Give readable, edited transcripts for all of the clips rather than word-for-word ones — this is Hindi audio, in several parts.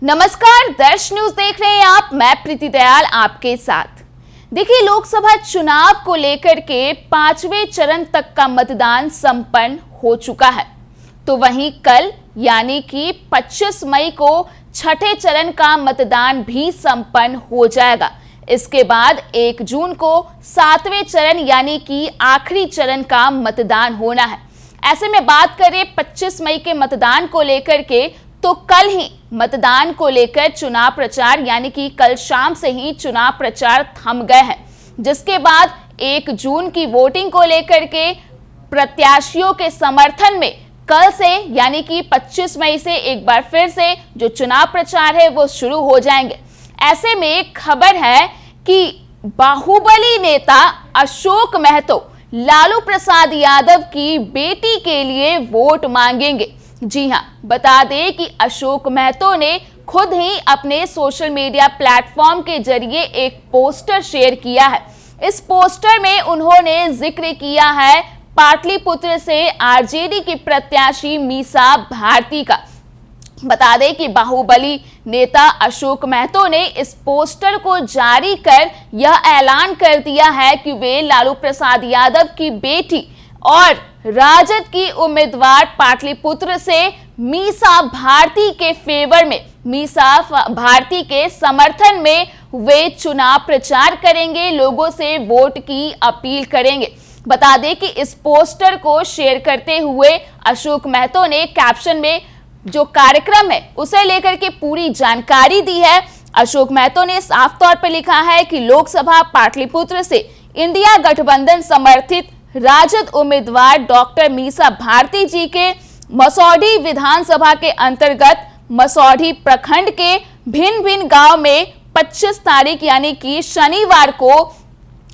नमस्कार, दर्श न्यूज देख रहे हैं आप। मैं प्रीति दयाल आपके साथ। देखिए, लोकसभा चुनाव को लेकर के 5वें चरण तक का मतदान संपन्न हो चुका है। तो वहीं कल यानी कि 25 मई को छठे चरण का मतदान भी संपन्न हो जाएगा। इसके बाद 1 जून को 7वें चरण यानी कि आखिरी चरण का मतदान होना है। ऐसे में बात करें 25 मई के मतदान को लेकर के, तो कल ही मतदान को लेकर चुनाव प्रचार यानी कि कल शाम से ही चुनाव प्रचार थम गए हैं, जिसके बाद 1 जून की वोटिंग को लेकर के प्रत्याशियों के समर्थन में कल से यानी कि 25 मई से एक बार फिर से जो चुनाव प्रचार है वो शुरू हो जाएंगे। ऐसे में खबर है कि बाहुबली नेता अशोक महतो लालू प्रसाद यादव की बेटी के लिए वोट मांगेंगे। जी हां, बता दें कि अशोक महतो ने खुद ही अपने सोशल मीडिया प्लेटफॉर्म के जरिए एक पोस्टर शेयर किया है। इस पोस्टर में उन्होंने जिक्र किया है पाटलिपुत्र से आरजेडी की प्रत्याशी मीसा भारती का। बता दें कि बाहुबली नेता अशोक महतो ने इस पोस्टर को जारी कर यह ऐलान कर दिया है कि वे लालू प्रसाद यादव की बेटी और राजद की उम्मीदवार पाटलिपुत्र से मीसा भारती के फेवर में, मीसा भारती के समर्थन में वे चुनाव प्रचार करेंगे, लोगों से वोट की अपील करेंगे। बता दें कि इस पोस्टर को शेयर करते हुए अशोक महतो ने कैप्शन में जो कार्यक्रम है उसे लेकर के पूरी जानकारी दी है। अशोक महतो ने साफ तौर पर लिखा है कि लोकसभा पाटलिपुत्र से इंडिया गठबंधन समर्थित राजद उम्मीदवार डॉक्टर मीसा भारती जी के मसौढ़ी विधानसभा के अंतर्गत मसौढ़ी प्रखंड के भिन्न भिन्न गांव में 25 तारीख यानी कि शनिवार को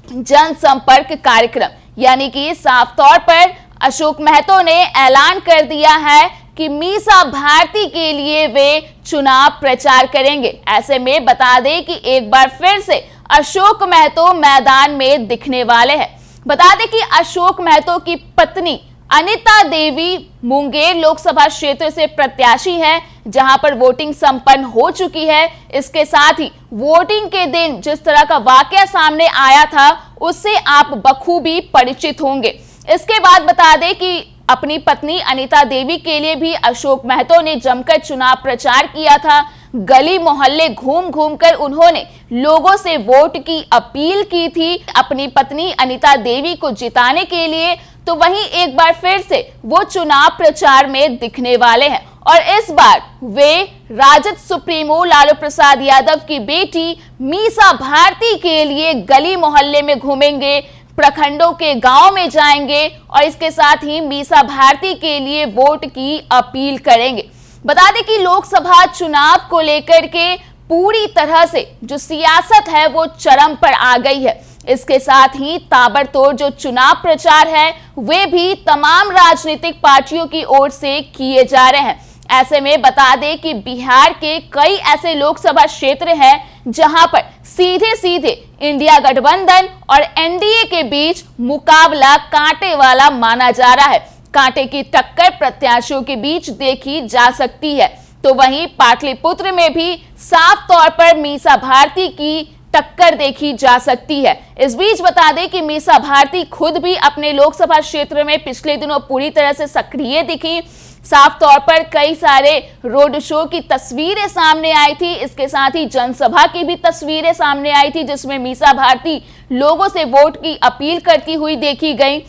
जनसंपर्क कार्यक्रम यानी कि साफ तौर पर अशोक महतो ने ऐलान कर दिया है कि मीसा भारती के लिए वे चुनाव प्रचार करेंगे। ऐसे में बता दें कि एक बार फिर से अशोक महतो मैदान में दिखने वाले हैं। बता दें कि अशोक महतो की पत्नी अनिता देवी मुंगेर लोकसभा क्षेत्र से प्रत्याशी हैं, जहां पर वोटिंग संपन्न हो चुकी है। इसके साथ ही वोटिंग के दिन जिस तरह का वाकया सामने आया था उससे आप बखूबी परिचित होंगे। इसके बाद बता दें कि अपनी पत्नी अनिता देवी के लिए भी अशोक महतो ने जमकर चुनाव प्रचार किया था। गली मोहल्ले घूम घूम कर उन्होंने लोगों से वोट की अपील की थी अपनी पत्नी अनिता देवी को जिताने के लिए। तो वहीं एक बार फिर से वो चुनाव प्रचार में दिखने वाले हैं और इस बार वे राजद सुप्रीमो लालू प्रसाद यादव की बेटी मीसा भारती के लिए गली मोहल्ले में घूमेंगे, प्रखंडों के गांव में जाएंगे और इसके साथ ही मीसा भारती के लिए वोट की अपील करेंगे। बता दें कि लोकसभा चुनाव को लेकर के पूरी तरह से जो सियासत है वो चरम पर आ गई है। इसके साथ ही ताबड़तोड़ जो चुनाव प्रचार है वे भी तमाम राजनीतिक पार्टियों की ओर से किए जा रहे हैं। ऐसे में बता दें कि बिहार के कई ऐसे लोकसभा क्षेत्र हैं जहां पर सीधे सीधे इंडिया गठबंधन और एनडीए के बीच मुकाबला कांटे वाला माना जा रहा है। कांटे की टक्कर प्रत्याशियों के बीच देखी जा सकती है। तो वहीं पाटलिपुत्र में भी साफ तौर पर मीसा भारती की टक्कर देखी जा सकती है। इस बीच बता दें कि मीसा भारती खुद भी अपने लोकसभा क्षेत्र में पिछले दिनों पूरी तरह से सक्रिय दिखी। साफ तौर पर कई सारे रोड शो की तस्वीरें सामने आई थी। इसके साथ ही जनसभा की भी तस्वीरें सामने आई थी जिसमें मीसा भारती लोगों से वोट की अपील करती हुई देखी गई।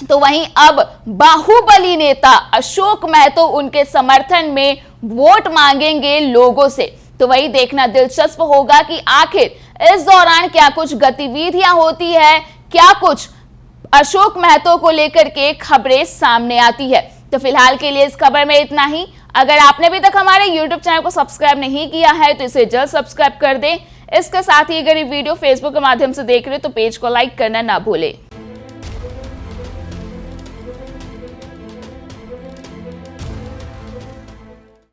तो वहीं अब बाहुबली नेता अशोक महतो उनके समर्थन में वोट मांगेंगे लोगों से। तो वही देखना दिलचस्प होगा कि आखिर इस दौरान क्या कुछ गतिविधियां होती है, क्या कुछ अशोक महतो को लेकर के खबरें सामने आती है। तो फिलहाल के लिए इस खबर में इतना ही। अगर आपने अभी तक हमारे YouTube चैनल को सब्सक्राइब नहीं किया है तो इसे जल्द सब्सक्राइब कर दें। इसके साथ ही अगर ये वीडियो फेसबुक के माध्यम से देख रहे हो तो पेज को लाइक करना ना भूलें।